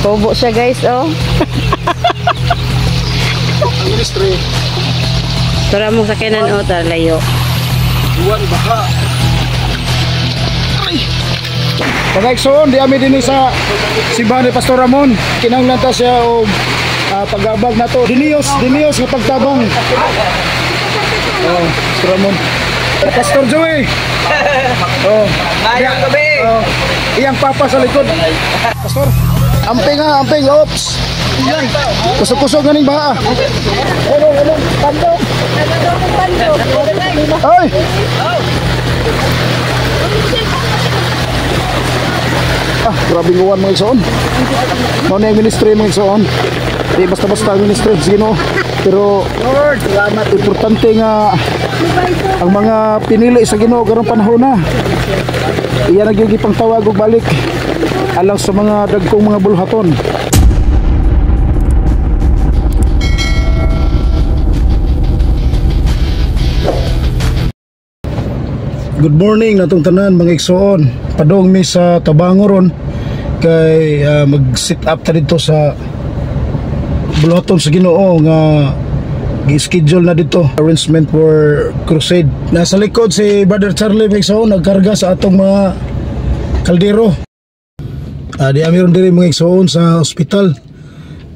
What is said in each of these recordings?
Bobo siya guys, oh. Ministry. Tura mong sakinan, oh, layo. Buwan baka. Mga igsoon, di amin din sa simbahan ni Pastor Ramon. Kinahanglan ta siya og pag-abag na to. Dinios nga pagtabang. Oh, Pastor Ramon. Pastor Joey. Oh, Mayang gabi. Oh, iyang papa sa likod. Pastor, amping, ops. Yan. Kusog-kusog ganing baha. Hello, pando. Ay. Grabe nguwan mga igsoon. Mao na yung ministry mga igsoon. Di basta-basta ministry sino. Pero Lord, salamat. Importante nga ang mga pinili sa Ginoo karong panahon na. Iya nagyugipang tawag og balik alang sa mga dagkong mga bulhaton. Good morning natong tanan mga igsoon. Padong mi sa Tabangoron kay mag-sit up ta dito sa bulhaton sa Ginoo nga gi-schedule na dito arrangement for crusade. Nasa likod si Brother Charlie mga igsoon nagkarga sa atong mga kaldero. Di amiron diri mga igsoon sa ospital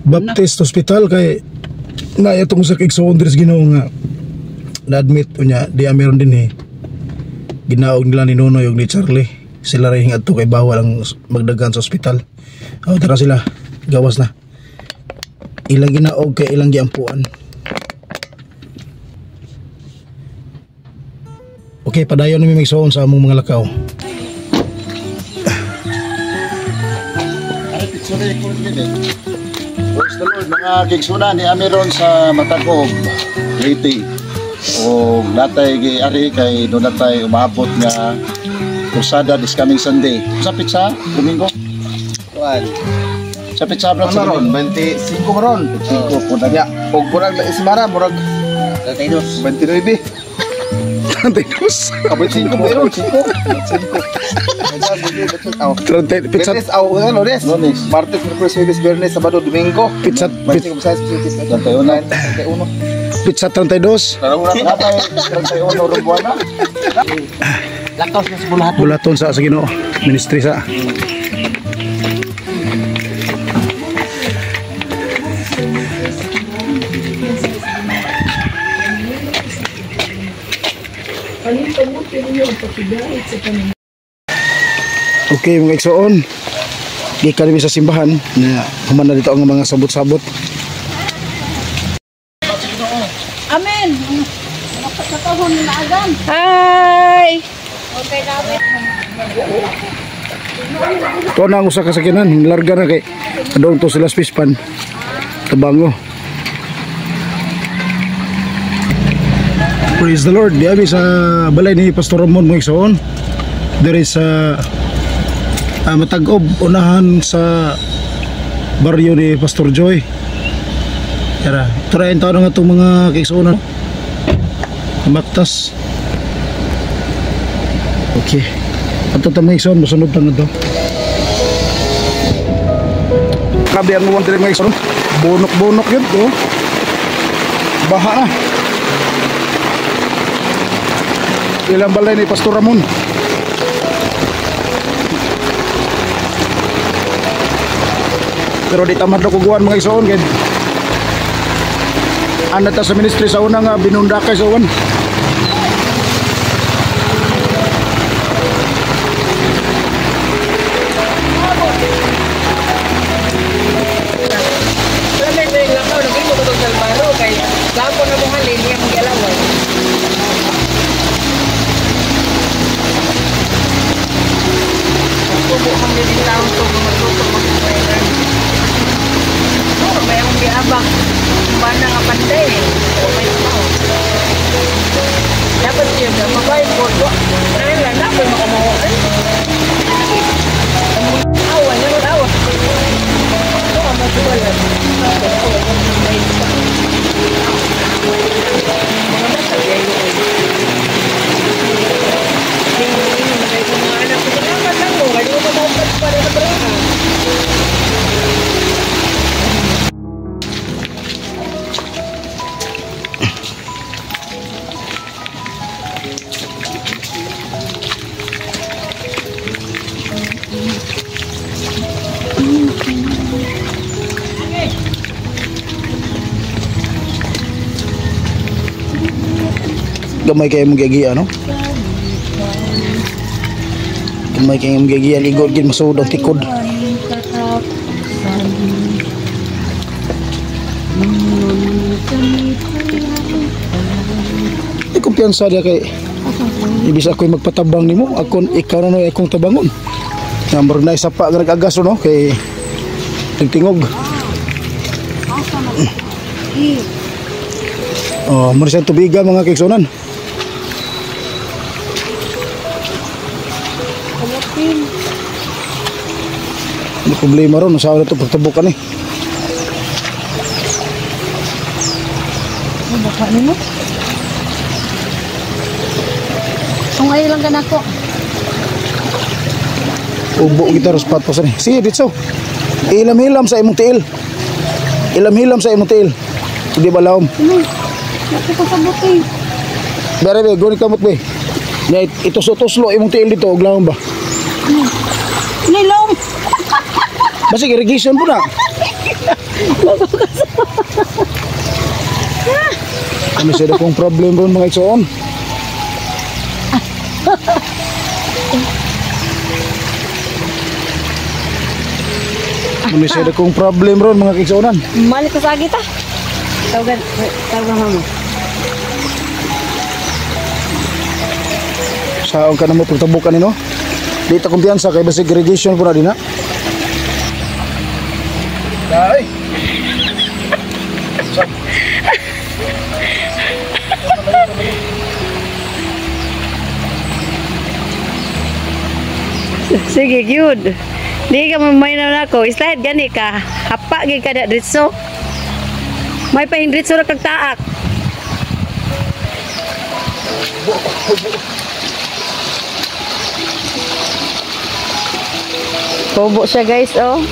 Baptist Hospital kay na itong sa igsoon diri sa Ginoo nga na-admit unya di amiron din ginaog nila ni Nonoy og ni Charlie. Sila rin hingat to kay bawal ang magdagan sa ospital. Tara sila, gawas na. Ilang ginaog kay ilang giampuan. Okay, padayon na may magsoon sa among mga lakaw. Praise the Lord, mga kigsunan ni Amiron sa Matagob, Leyte. O natay gi-ari kay doon natay umabot nga Crusada this coming Sunday. Sa pizza, Domingo? Kuan. Sa pizza bro, sa maron, 25 maron. 25 po na niya. Og murag na ismara, murag 32. 29. 32? 25 pero 5. 30 pizza. Bernes aw ano des? Martes, Miyerkules, Jueves, Viernes, Sabado, Domingo. Pizza 31. Pizza 32. Natay 31 rumbuana. Lakaw sa bulaton. Bulaton sa Ginoo, ministry sa. Okay mga igsoon, di kami sa simbahan na human na dito ang mga sabot-sabot. Amen. Nakatahon na agam. Hi! Okay, David. Ito na ang usa ka sakinan, larga na kay adong to sila Pispan. Tabango. Praise the Lord. Diabi sa balay ni Pastor Ramon mga igsoon. There is Matagob, unahan sa baryo ni Pastor Joy. Tara, turayan tayo nga itong mga kiksunan. Maktas. Okay. At ito mga kiksunan, masunod lang ito. Grabe ang muwan mga kiksunan. Bunok-bunok yun. Oh. Baha na. Ilang balay ni Pastor Ramon. Pero di tamad na kuguan mga igsoon kaya ano ta sa ministry sa una nga binundakay sa uwan. Abang, mana nga panday, may tao. Dapat siya na mabay po. Dahil lang dapat makamuha. Awan, naman awan. Ito ang matuwalan. Mga nasa yayo. Tingin mo na kayo mga anak ko. Salamat lang mo. Ngayon mo maupat para na Gamay kayo mong gagiya, no? Gamay kayo mong gagiya. Ligod gid masud ang tikod. Ay kumpiyansa dia kay ibis ako'y magpatabang nimo. Ikaw na akong tabangon. Namor na isa pa nga nag-agas no kay tingtingog. Oh, muna siyang tubigan mga kiksonan. Hindi problema ron, masawa na ito pagtabukan eh. Baka nimo. Sungay lang ka na ko. Ubo kita ros patpasan eh. Sige, ditso. Ilam-hilam sa imong tiil. Ilam-hilam sa imong tiil. Hindi ba laom? Naku ko sabot eh. Bere be, gunit kamot be. Ituslo-tuslo imong tiil dito, og laom ba? Nilom. Basta irrigation po na. Ano siya kong problem ron mga igsoon? Ano siya kong problem ron mga igsoonan? Malik ka sa agita. Tawagan mama. Saan ka na mo pagtabukan nino? Di ta kumpiyansa kay basta irrigation po na din ha? Ay! Sige, good. Di ka mamaynaw na ako. Slide gani ka. Hapa gid ka da dritso. May pahindritso ra kag taak. Bobo siya guys, oh.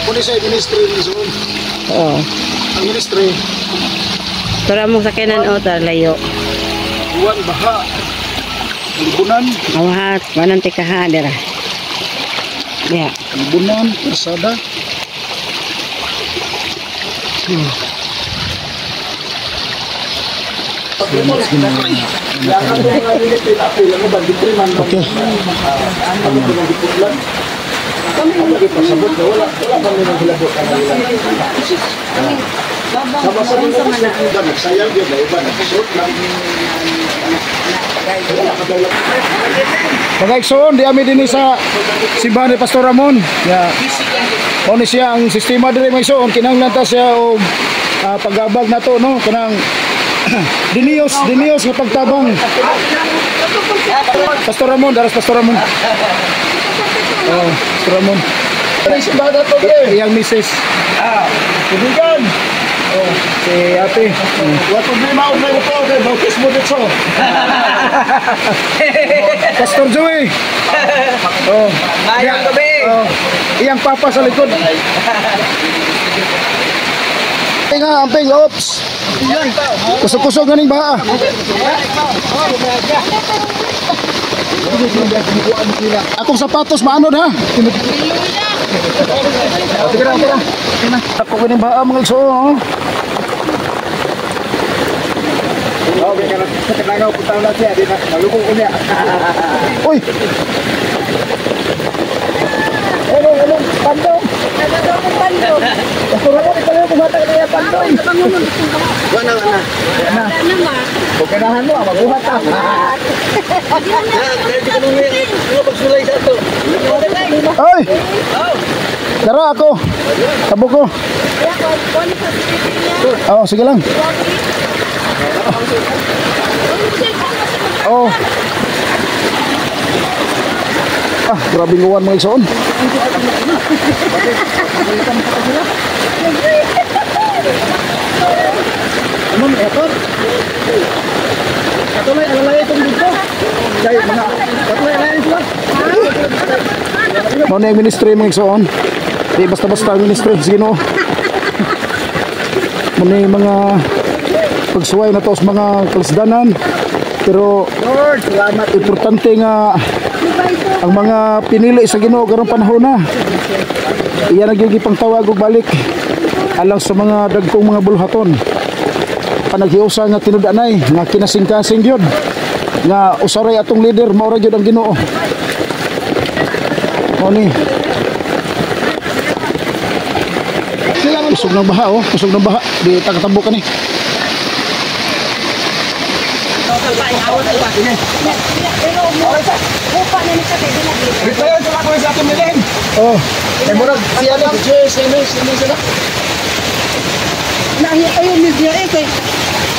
Kung siya ministry ni Zoom. Oh. Ang ministry, Tura mong sakinan, oh, layo. buwan, baha, libunan, Awahat, manang tikaha dira. Ya. libunan, persada. Okay. Pagkaiksoon, di amin din sa simbahan ni Pastor Ramon. Ya. O ni siya ang sistema diri mga igsoon, kinahanglan ta siya og pagabag na to no kanang dinios nga pagtabang. Pastor Ramon, daras Pastor Ramon. Oh, Pastor Ramon. Ay simbahan na to dre. Iyang misis. Tubigan. Oh, si ate. Wa problema og may upo kay bautis mo dito. Pastor Joey. Oh, mayang gabi. Oh, iyang papa sa likod. Nga, amping, oops. Kusog-kusog nga ning baha. Akong sapatos maanod ha. Sige na. Ako ko ning baha mga igsoon. Okay, kana sa kanagaw putaw na siya, di na malukong ko niya. Uy. Hello, pandong. Pandong. Pastor Ramon, ikaw yung bumata ka na pandong. Wala. Pagkanahan mo, mabuhat ka. Ay! Dara ako. Tabo ko. Oh, sige lang. Oh. Grabe nguwan mga igsoon. Anong effort? Katuloy, alalay itong dito. Kaya mga, katuloy, alalay sila. Ano yung ministry mga igsoon? Di basta-basta ministry. Sige no. Ano yung mga pagsuway na to sa mga kalasdanan. Pero importante nga ang mga pinili sa Ginoo karong panahon na iyan nagiging pangtawag og balik alang sa mga dagkong mga bulhaton panaghiusa nga tinudanay nga kinasing-kasing gyud nga usaray atong leader mao ra gyud ang Ginoo. Ni kusog ng baha, oh, kusog ng baha, di tagatabo ka ni. Oh, Ay murag siya na SMS sila. Ayaw media eh kay.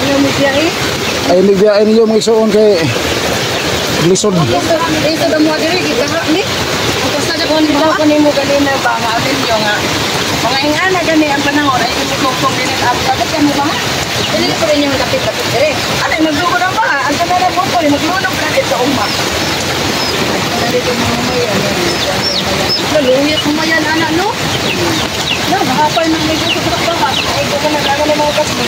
Ayaw media eh. ay nagbiyain ninyo mga isuon kay lisod. Ito daw mo diri gikaha ni. Basta na kon ko nimo ganina ba nga video nga. Mga ingana gani ang panahon ay ikukong din at dapat kamo ba? Dili ko rin yung lapit-lapit diri. Ano nagdugo na ba? Ang kanana mo ko maglunok ka dito umba. Dito mo mo yan. Lalungit mo yan ana no? Na makapal na may gusto sa baba. Ay ko na gagawin mo kasi.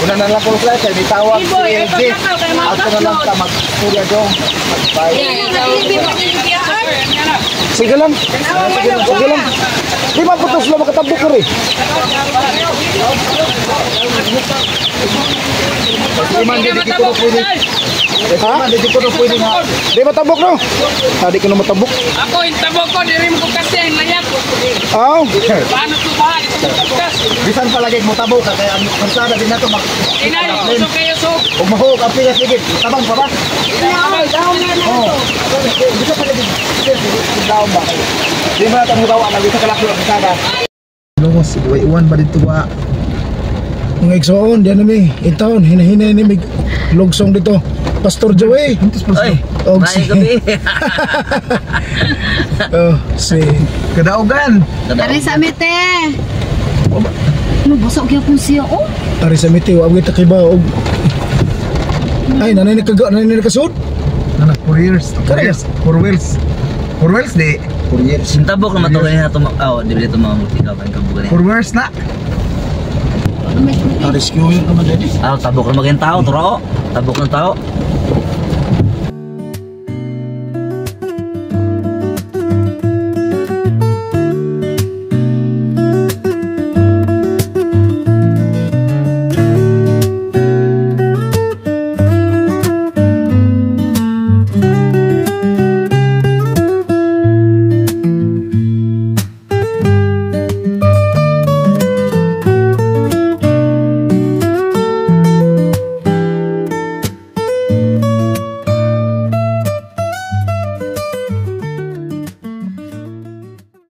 Una na lang po sila kay ditawag si Iboy, ay LG. pagkakaw kay mga Ato na lang upload. ta magpurya dong. Magbay. Sige lang. Sige lang. Di ba putos na makatabok ko rin? Iman di ko na pwede. Ha? Di ko na pwede nga. Di matabok no? Di ko na matabok. Ako, intabog ko, dirim ko kasi ang layag ko. Aw. Paano ito ba? Ito magkas. Bisan palagi mo tabo ka kaya ang kansada din nato mag. Inay, gusto kayo so. Ug mahog ang pigas ligid. Tabang pa ba? Oh. Bisa palagi. Daw ba? Di ba ta mo daw ang bisa kalaki ang kansada. Lungos iwan ba dito ba? Mga igsoon, diyan nami. Intawon, hinahinay ni mig lugsong dito. Pastor Joey. Ay, Og may gabi. Oh, si Kadaogan. Dari sa mite. Ano busog gyud kun siya oh. Ari sa miti wa kita kay ba og ay nanay nakasud. Anak 4 years. 4 years. 4 wheels. 4 wheels di. 4 years. Sintabok na matugay na ito. Di ba ito mga multikapan kabugan. 4 wheels na. Rescue naman din. Tabok na maging tao, turo. Tabok ng tao.